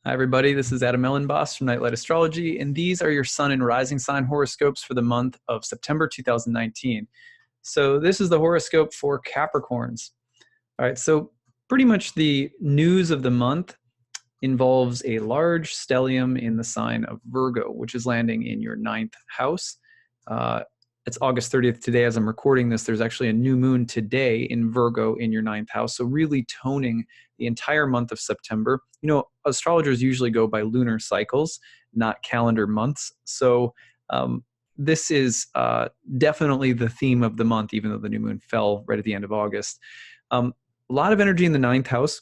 Hi, everybody. This is Adam Elenbaas from Nightlight Astrology, and these are your sun and rising sign horoscopes for the month of September 2019. So this is the horoscope for Capricorns. All right, so pretty much the news of the month involves a large stellium in the sign of Virgo, which is landing in your ninth house. It's August 30th today as I'm recording this. There's actually a new moon today in Virgo in your ninth house. So really toning the entire month of September. You know, astrologers usually go by lunar cycles, not calendar months. So this is definitely the theme of the month, even though the new moon fell right at the end of August. A lot of energy in the ninth house.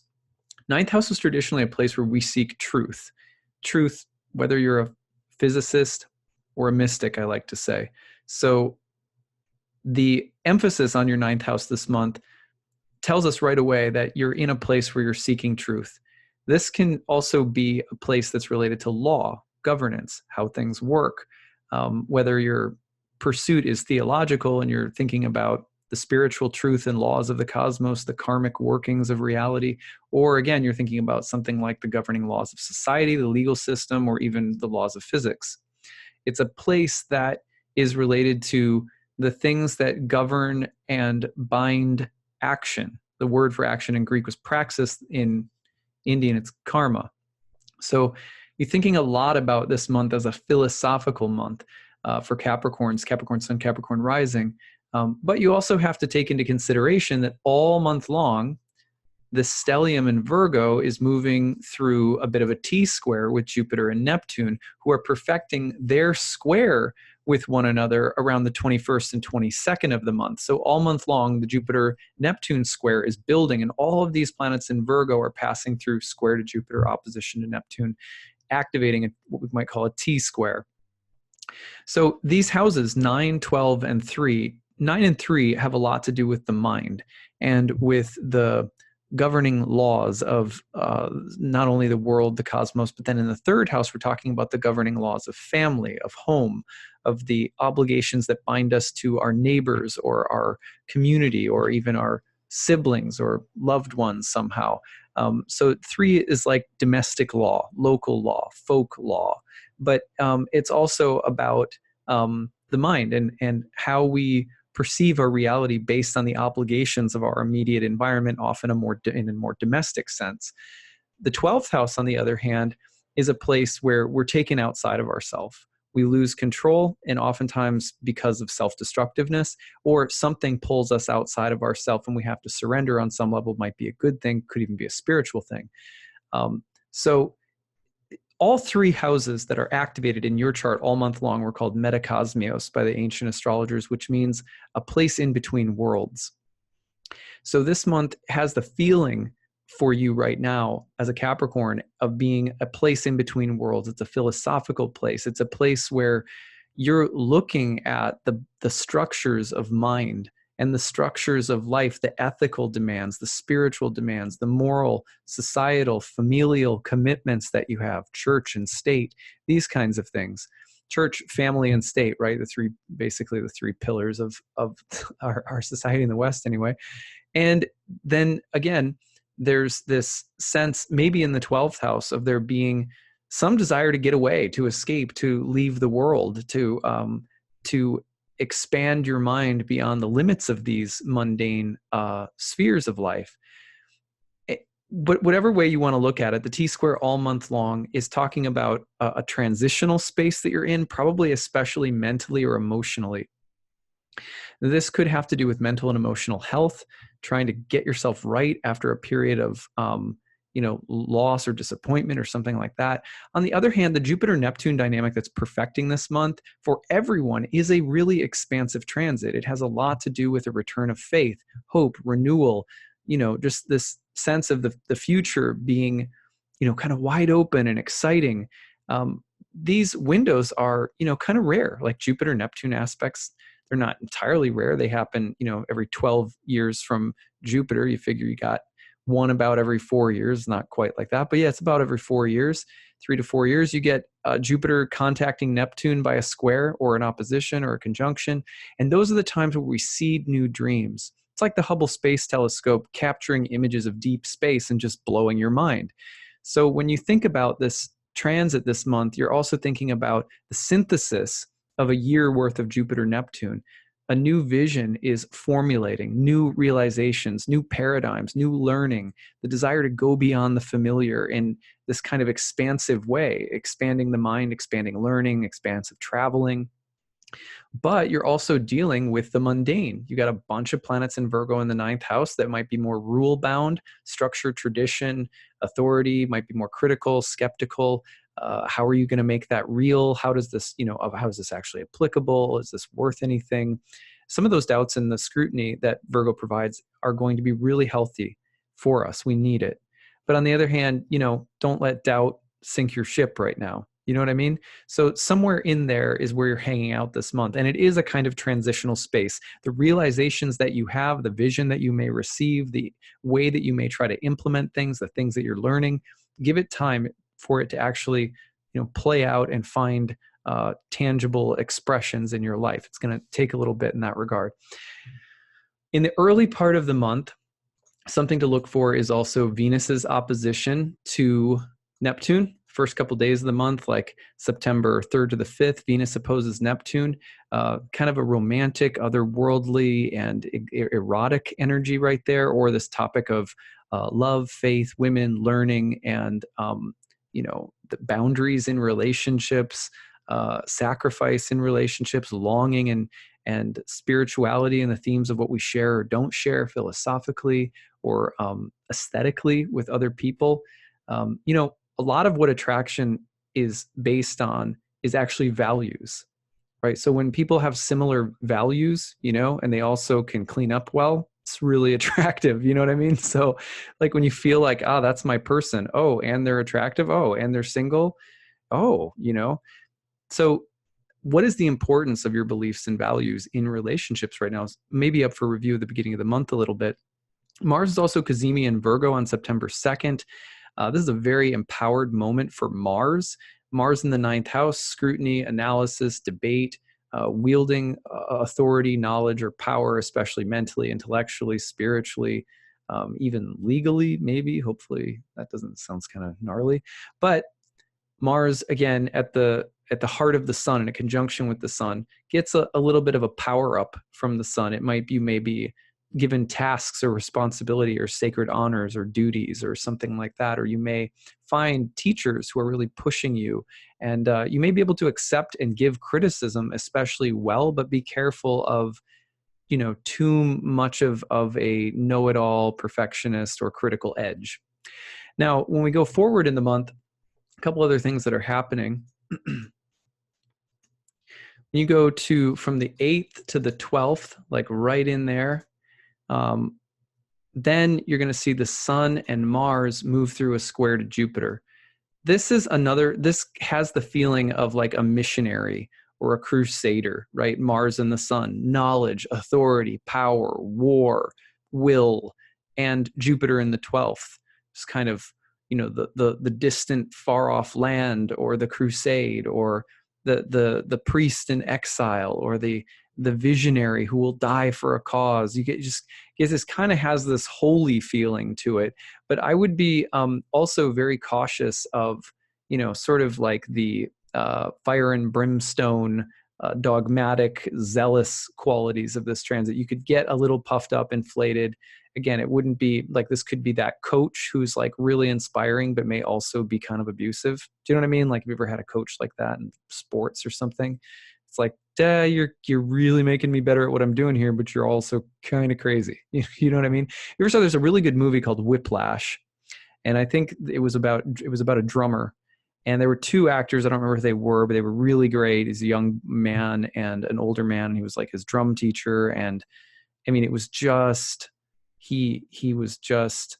Ninth house is traditionally a place where we seek truth. Truth, whether you're a physicist or a mystic, I like to say. So the emphasis on your ninth house this month tells us right away that you're in a place where you're seeking truth. This can also be a place that's related to law, governance, how things work, whether your pursuit is theological and you're thinking about the spiritual truth and laws of the cosmos, the karmic workings of reality, or again, you're thinking about something like the governing laws of society, the legal system, or even the laws of physics. It's a place that is related to the things that govern and bind action. The word for action in Greek was praxis, in Indian it's karma. So you're thinking a lot about this month as a philosophical month for Capricorns, Capricorn Sun, Capricorn Rising. But you also have to take into consideration that all month long, the stellium in Virgo is moving through a bit of a T-square with Jupiter and Neptune, who are perfecting their square with one another around the 21st and 22nd of the month. So all month long, the Jupiter-Neptune square is building, and all of these planets in Virgo are passing through square to Jupiter, opposition to Neptune, activating what we might call a T-square. So these houses, 9, 12, and 3, 9 and 3 have a lot to do with the mind and with the governing laws of not only the world, the cosmos, but then in the third house, we're talking about the governing laws of family, of home, of the obligations that bind us to our neighbors or our community or even our siblings or loved ones somehow. So 3 is like domestic law, local law, folk law, but it's also about the mind and how we perceive our reality based on the obligations of our immediate environment, often in a more domestic sense. The 12th house, on the other hand, is a place where we're taken outside of ourselves. We lose control, and oftentimes because of self-destructiveness, or something pulls us outside of ourselves and we have to surrender on some level. Might be a good thing, could even be a spiritual thing. So all 3 houses that are activated in your chart all month long were called metacosmios by the ancient astrologers, which means a place in between worlds. So this month has the feeling for you right now as a Capricorn of being a place in between worlds. It's a philosophical place. It's a place where you're looking at the structures of mind and the structures of life, the ethical demands, the spiritual demands, the moral, societal, familial commitments that you have, church and state, these kinds of things. Church, family, and state, right? Basically the 3 pillars of our society in the West anyway. And then again, there's this sense, maybe in the 12th house, of there being some desire to get away, to escape, to leave the world, to expand your mind beyond the limits of these mundane spheres of life. But whatever way you want to look at it, the T-square all month long is talking about a transitional space that you're in, probably especially mentally or emotionally. This could have to do with mental and emotional health, trying to get yourself right after a period of loss or disappointment or something like that. On the other hand, the Jupiter-Neptune dynamic that's perfecting this month for everyone is a really expansive transit. It has a lot to do with a return of faith, hope, renewal, just this sense of the future being, kind of wide open and exciting. These windows are, kind of rare, like Jupiter-Neptune aspects. They're not entirely rare. They happen, every 12 years from Jupiter. You figure you got one about every 4 years, not quite like that, but yeah, it's about every 4 years, 3 to 4 years, you get Jupiter contacting Neptune by a square or an opposition or a conjunction. And those are the times where we seed new dreams. It's like the Hubble Space Telescope capturing images of deep space and just blowing your mind. So when you think about this transit this month, you're also thinking about the synthesis of a year worth of Jupiter Neptune. A new vision is formulating, new realizations, new paradigms, new learning, the desire to go beyond the familiar in this kind of expansive way, expanding the mind, expanding learning, expansive traveling. But you're also dealing with the mundane. You got a bunch of planets in Virgo in the ninth house that might be more rule bound, structure, tradition, authority, might be more critical, skeptical. How are you going to make that real? How does this, how is this actually applicable? Is this worth anything? Some of those doubts and the scrutiny that Virgo provides are going to be really healthy for us. We need it. But on the other hand, don't let doubt sink your ship right now. You know what I mean? So somewhere in there is where you're hanging out this month. And it is a kind of transitional space. The realizations that you have, the vision that you may receive, the way that you may try to implement things, the things that you're learning, give it time for it to actually, play out and find tangible expressions in your life. It's going to take a little bit in that regard. In the early part of the month, something to look for is also Venus's opposition to Neptune. First couple of days of the month, like September 3rd to the 5th, Venus opposes Neptune, kind of a romantic, otherworldly, and erotic energy right there, or this topic of love, faith, women, learning, and, the boundaries in relationships, sacrifice in relationships, longing and spirituality, and the themes of what we share or don't share philosophically or aesthetically with other people. A lot of what attraction is based on is actually values, right? So when people have similar values, and they also can clean up well, it's really attractive. You know what I mean? So like when you feel like, that's my person. Oh, and they're attractive. Oh, and they're single. Oh, So what is the importance of your beliefs and values in relationships right now? Is maybe up for review at the beginning of the month a little bit. Mars is also Cazimi in Virgo on September 2nd. This is a very empowered moment for Mars. Mars in the ninth house, scrutiny, analysis, debate, wielding authority, knowledge, or power, especially mentally, intellectually, spiritually, even legally, maybe. Hopefully that sounds kind of gnarly. But Mars, again, at the heart of the sun in a conjunction with the sun, gets a little bit of a power up from the sun. It might be maybe given tasks or responsibility or sacred honors or duties or something like that. Or you may find teachers who are really pushing you, and you may be able to accept and give criticism especially well, but be careful of, too much of a know-it-all perfectionist or critical edge. Now, when we go forward in the month, a couple other things that are happening. You go from the 8th to the 12th, like right in there. Then you're going to see the sun and Mars move through a square to Jupiter. This has the feeling of like a missionary or a crusader, right? Mars and the sun, knowledge, authority, power, war, will, and Jupiter in the 12th. It's kind of, the distant far off land, or the crusade, or the priest in exile, or the visionary who will die for a cause. You get this kind of has this holy feeling to it. But I would be also very cautious of, sort of like the fire and brimstone, dogmatic, zealous qualities of this transit. You could get a little puffed up, inflated. Again, it wouldn't be like, this could be that coach who's like really inspiring, but may also be kind of abusive. Do you know what I mean? Like, have you ever had a coach like that in sports or something? It's like, you're really making me better at what I'm doing here, but you're also kind of crazy. You know what I mean? You ever saw there's a really good movie called Whiplash, and I think it was about a drummer, and there were two actors. I don't remember who they were, but they were really great. He's a young man and an older man. He was like his drum teacher, and I mean, it was just he was just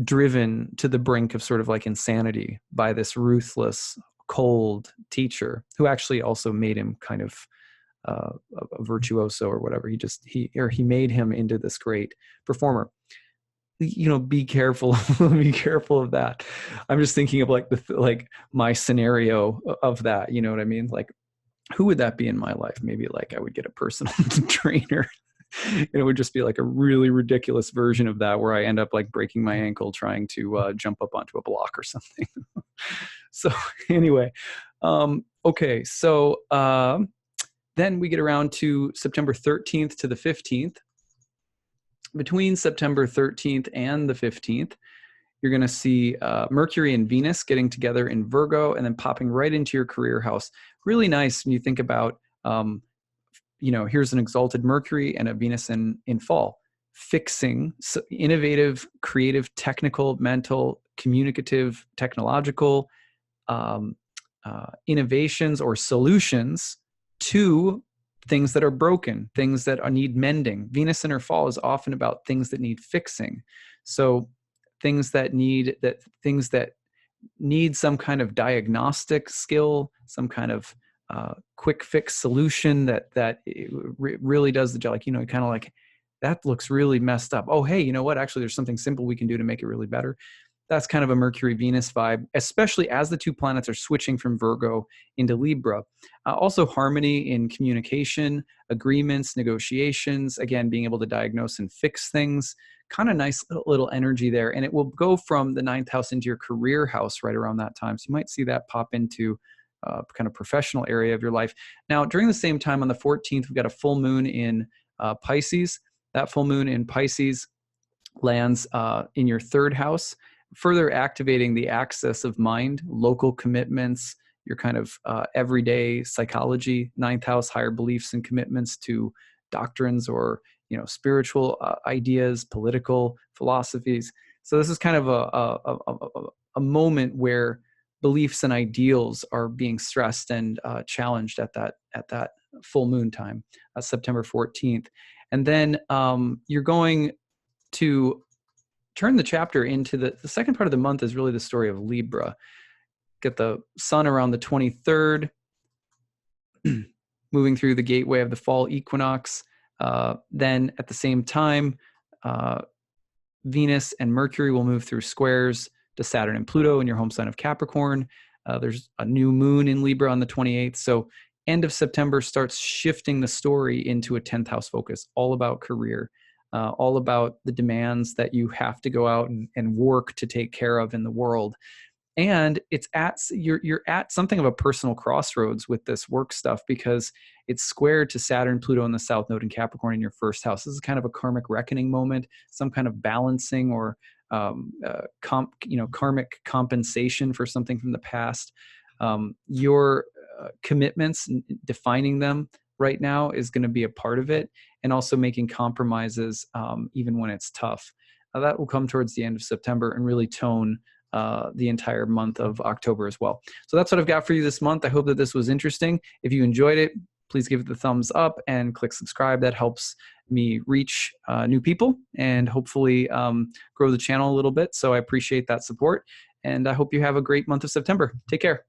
driven to the brink of sort of like insanity by this ruthless, cold teacher who actually also made him kind of a virtuoso or whatever. He made him into this great performer. Be careful, be careful of that. I'm just thinking of like my scenario of that. You know what I mean? Like, who would that be in my life? Maybe like I would get a personal trainer. And it would just be like a really ridiculous version of that where I end up like breaking my ankle trying to jump up onto a block or something. So anyway, okay, so then we get around to September 13th to the 15th. Between September 13th and the 15th, you're going to see Mercury and Venus getting together in Virgo and then popping right into your career house. Really nice when you think about, here's an exalted Mercury and a Venus in fall. Fixing innovative, creative, technical, mental, communicative, technological innovations or solutions to things that are broken, things that need mending. Venus in her fall is often about things that need fixing. So things that need some kind of diagnostic skill, some kind of quick fix solution that really does the job. Like, kind of like, that looks really messed up. Oh, hey, you know what? Actually, there's something simple we can do to make it really better. That's kind of a Mercury-Venus vibe, especially as the two planets are switching from Virgo into Libra. Also harmony in communication, agreements, negotiations, again, being able to diagnose and fix things. Kind of nice little energy there. And it will go from the 9th house into your career house right around that time. So you might see that pop into kind of professional area of your life. Now, during the same time on the 14th, we've got a full moon in Pisces. That full moon in Pisces lands in your 3rd house, further activating the axis of mind, local commitments, your kind of everyday psychology. 9th house, higher beliefs and commitments to doctrines or spiritual ideas, political philosophies. So this is kind of a moment where beliefs and ideals are being stressed and challenged at that full moon time, September 14th. And then you're going to turn the chapter into the second part of the month is really the story of Libra. Get the sun around the 23rd, moving through the gateway of the fall equinox. Then at the same time, Venus and Mercury will move through squares to Saturn and Pluto in your home sign of Capricorn. There's a new moon in Libra on the 28th. So end of September starts shifting the story into a 10th house focus, all about career, all about the demands that you have to go out and work to take care of in the world. And you're at something of a personal crossroads with this work stuff because it's squared to Saturn, Pluto in the South Node in Capricorn in your 1st house. This is kind of a karmic reckoning moment, some kind of balancing or karmic compensation for something from the past. Your commitments, defining them right now is going to be a part of it, and also making compromises even when it's tough. That will come towards the end of September and really tone the entire month of October as well. So that's what I've got for you this month. I hope that this was interesting. If you enjoyed it, please give it the thumbs up and click subscribe. That helps me reach new people and hopefully grow the channel a little bit. So I appreciate that support, and I hope you have a great month of September. Take care.